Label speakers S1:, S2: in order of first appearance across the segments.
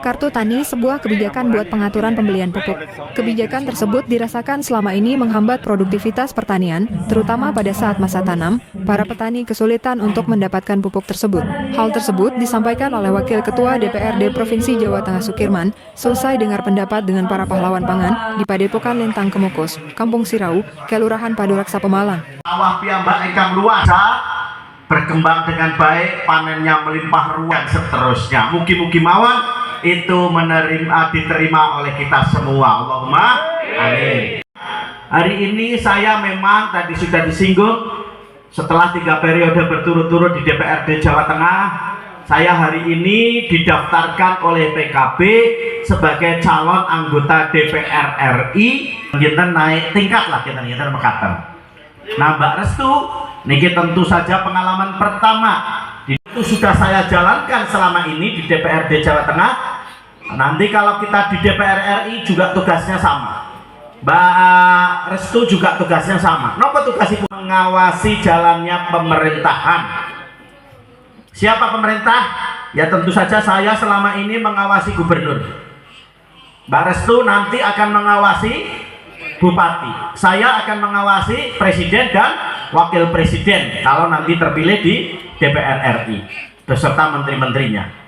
S1: Kartu Tani sebuah kebijakan buat pengaturan pembelian pupuk. Kebijakan tersebut dirasakan selama ini menghambat produktivitas pertanian, terutama pada saat masa tanam, para petani kesulitan untuk mendapatkan pupuk tersebut. Hal tersebut disampaikan oleh Wakil Ketua DPRD Provinsi Jawa Tengah Sukirman, selesai dengar pendapat dengan para pahlawan pangan di Padepokan Lintang Kemukus, Kampung Sirau, Kelurahan Paduraksa Pemalang.
S2: Sawah piyambak ingkang luasa berkembang dengan baik, panennya melimpah ruah, dan seterusnya. Mugi-mugi mawon itu diterima oleh kita semua. Allahumma amin. Hari ini saya memang tadi sudah disinggung, setelah 3 periode berturut-turut di DPRD Jawa Tengah, saya hari ini didaftarkan oleh PKB sebagai calon anggota DPR RI. Kita naik tingkat lah, kita mekaten. Nah, Mbak Restu, niki tentu saja pengalaman pertama. Itu sudah saya jalankan selama ini di DPRD Jawa Tengah. Nanti kalau kita di DPR RI juga tugasnya sama. Mbak Restu juga tugasnya sama. Napa tugas ibu? Mengawasi jalannya pemerintahan. Siapa pemerintah? Ya tentu saja saya selama ini mengawasi gubernur. Mbak Restu nanti akan mengawasi bupati. Saya akan mengawasi presiden dan wakil presiden kalau nanti terpilih di DPR RI beserta menteri-menterinya.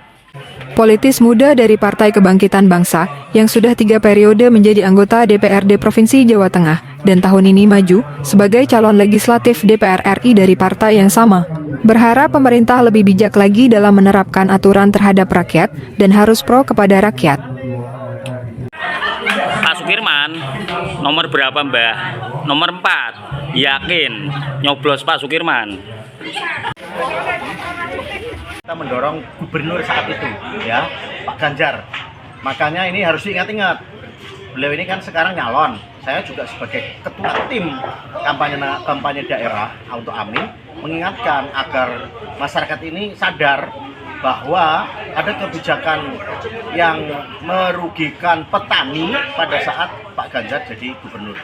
S1: Politis muda dari Partai Kebangkitan Bangsa yang sudah 3 periode menjadi anggota DPRD Provinsi Jawa Tengah dan tahun ini maju sebagai calon legislatif DPR RI dari partai yang sama, berharap pemerintah lebih bijak lagi dalam menerapkan aturan terhadap rakyat dan harus pro kepada rakyat.
S3: Pak Sukirman, nomor berapa Mbah? Nomor 4. Yakin nyoblos Pak Sukirman.
S2: Kita mendorong gubernur saat itu, ya, Pak Ganjar. Makanya ini harus diingat-ingat. Beliau ini kan sekarang nyalon. Saya juga sebagai ketua tim kampanye daerah untuk Amin mengingatkan agar masyarakat ini sadar bahwa ada kebijakan yang merugikan petani pada saat Pak Ganjar jadi gubernur.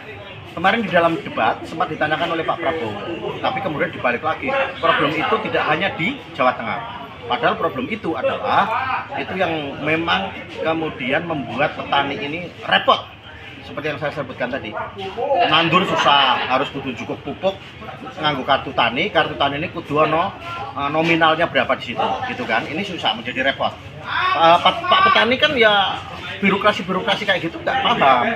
S2: Kemarin di dalam debat sempat ditanyakan oleh Pak Prabowo, tapi kemudian dibalik lagi, problem itu tidak hanya di Jawa Tengah. Padahal problem itu adalah itu yang memang kemudian membuat petani ini repot. Seperti yang saya sebutkan tadi, nandur susah, harus kudu cukup pupuk, nganggo kartu tani ini kudu nominalnya berapa di situ, gitu kan? Ini susah, menjadi repot. Pak petani kan ya birokrasi kayak gitu nggak paham.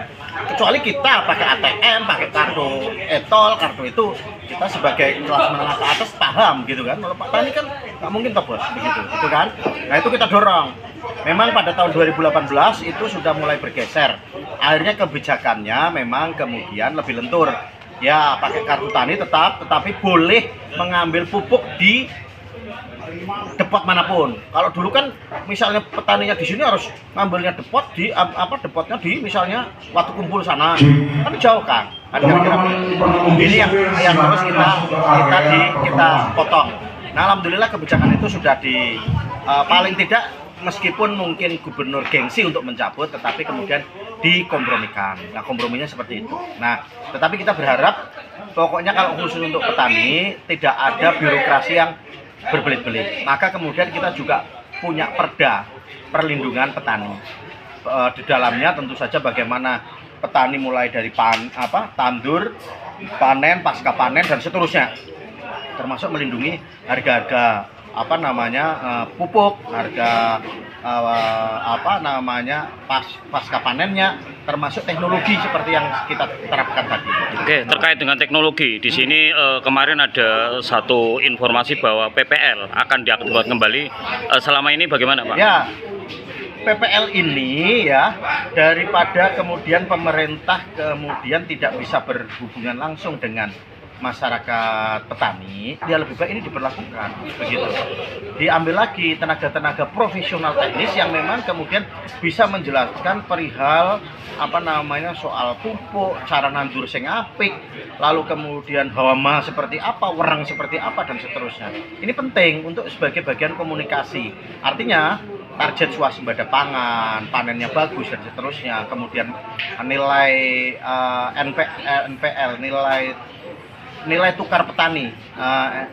S2: Kecuali kita pakai ATM, pakai kartu kartu itu kita sebagai kelas menengah ke atas paham, gitu kan? Kalau Pak Tani kan nggak mungkin toh bos, begitu, gitu kan? Nah itu kita dorong. Memang pada tahun 2018 itu sudah mulai bergeser. Akhirnya kebijakannya memang kemudian lebih lentur. Ya pakai kartu tani tetapi boleh mengambil pupuk di depot manapun. Kalau dulu kan misalnya petaninya di sini harus ngambilnya depotnya di misalnya Watu Kumpul sana. Kan jauh kan. Ini yang terus kita potong. Nah, alhamdulillah kebijakan itu sudah paling tidak meskipun mungkin gubernur gengsi untuk mencabut, tetapi kemudian dikompromikan. Nah, komprominya seperti itu. Nah, tetapi kita berharap pokoknya kalau khusus untuk petani tidak ada birokrasi yang berbelit-belit. Maka kemudian kita juga punya perda perlindungan petani. Di dalamnya tentu saja bagaimana petani mulai dari tandur, panen, pasca panen dan seterusnya. Termasuk melindungi harga-harga pupuk, harga pasca panennya, termasuk teknologi seperti yang kita terapkan tadi.
S3: Oke, terkait dengan teknologi, di sini kemarin ada satu informasi bahwa PPL akan diaktifkan kembali. Selama ini bagaimana, Pak? Ya,
S2: PPL ini ya, daripada kemudian pemerintah kemudian tidak bisa berhubungan langsung dengan masyarakat petani, dia lebih baik ini diberlakukan, begitu. Diambil lagi tenaga-tenaga profesional teknis yang memang kemudian bisa menjelaskan perihal soal pupuk, cara nandur sing apik, lalu kemudian hama seperti apa, wereng seperti apa dan seterusnya. Ini penting untuk sebagai bagian komunikasi. Artinya target swasembada pangan, panennya bagus dan seterusnya. Kemudian nilai NPL, nilai nilai tukar petani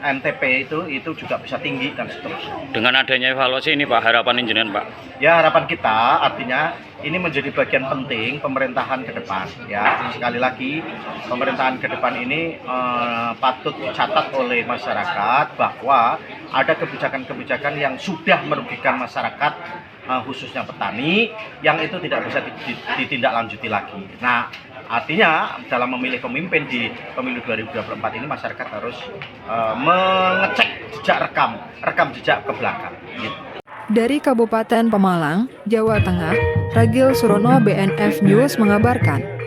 S2: MTP itu juga bisa tinggi dan seterusnya.
S3: Dengan adanya evaluasi ini Pak, harapan jenengan Pak?
S2: Ya, harapan kita artinya ini menjadi bagian penting pemerintahan ke depan. Ya, sekali lagi pemerintahan ke depan ini patut dicatat oleh masyarakat bahwa ada kebijakan-kebijakan yang sudah merugikan masyarakat, khususnya petani, yang itu tidak bisa ditindaklanjuti lagi. Nah, artinya dalam memilih pemimpin di pemilu 2024 ini masyarakat harus mengecek rekam jejak ke belakang. Gitu.
S1: Dari Kabupaten Pemalang, Jawa Tengah, Ragil Surono, BNF News mengabarkan.